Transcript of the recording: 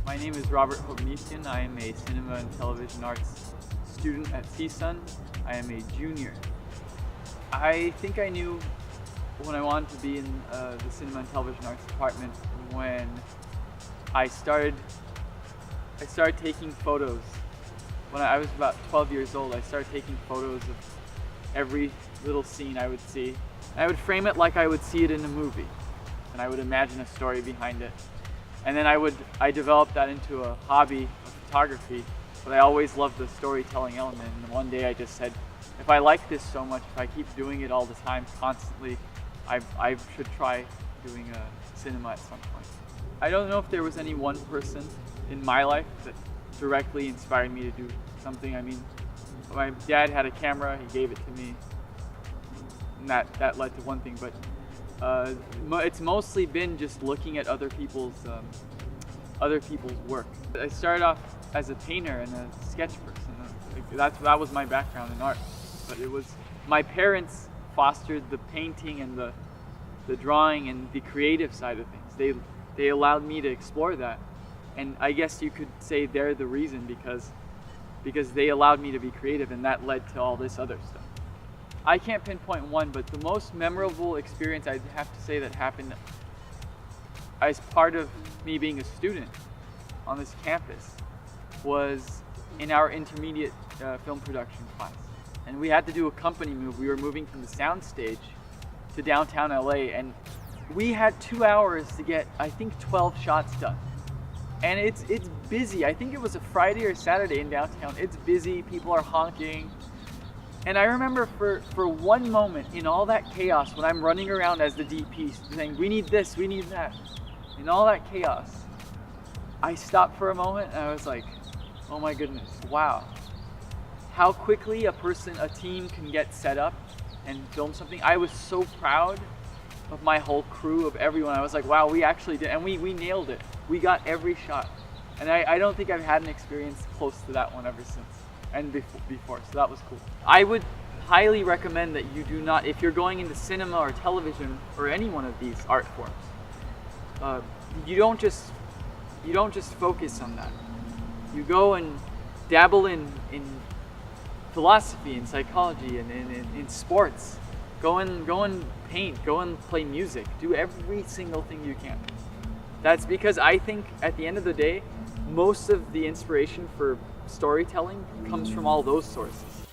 My name is Robert Hobniesian. I am a cinema and television arts student at CSUN. I am a junior. I think I knew when I wanted to be in the cinema and television arts department when I started taking photos. When I was about 12 years old, I started taking photos of every little scene I would see. I would frame it like I would see it in a movie, and I would imagine a story behind it. And then I developed that into a hobby of photography, but I always loved the storytelling element. And one day I just said, if I like this so much, if I keep doing it all the time, constantly, I should try doing a cinema at some point. I don't know if there was any one person in my life that directly inspired me to do something. I mean, my dad had a camera, he gave it to me, and that led to one thing, but it's mostly been just looking at other people's work. I started off as a painter and a sketch person. That was my background in art. But it was my parents fostered the painting and the drawing and the creative side of things. They allowed me to explore that, and I guess you could say they're the reason because they allowed me to be creative, and that led to all this other stuff. I can't pinpoint one, but the most memorable experience I'd have to say that happened as part of me being a student on this campus was in our intermediate film production class. And we had to do a company move. We were moving from the sound stage to downtown LA, and we had 2 hours to get, I think, 12 shots done. And it's busy. I think it was a Friday or Saturday in downtown. It's busy, people are honking. And I remember for one moment in all that chaos, when I'm running around as the DP saying, we need this, we need that, in all that chaos, I stopped for a moment and I was like, oh my goodness, wow. How quickly a team can get set up and film something. I was so proud of my whole crew, of everyone. I was like, wow, we actually did, and we nailed it. We got every shot. And I don't think I've had an experience close to that one ever since. And before, so that was cool. I would highly recommend that you do not, if you're going into cinema or television or any one of these art forms, you don't just focus on that. You go and dabble in philosophy and psychology and in sports. Go and paint, go and play music, do every single thing you can. That's because I think at the end of the day, most of the inspiration for storytelling comes from all those sources.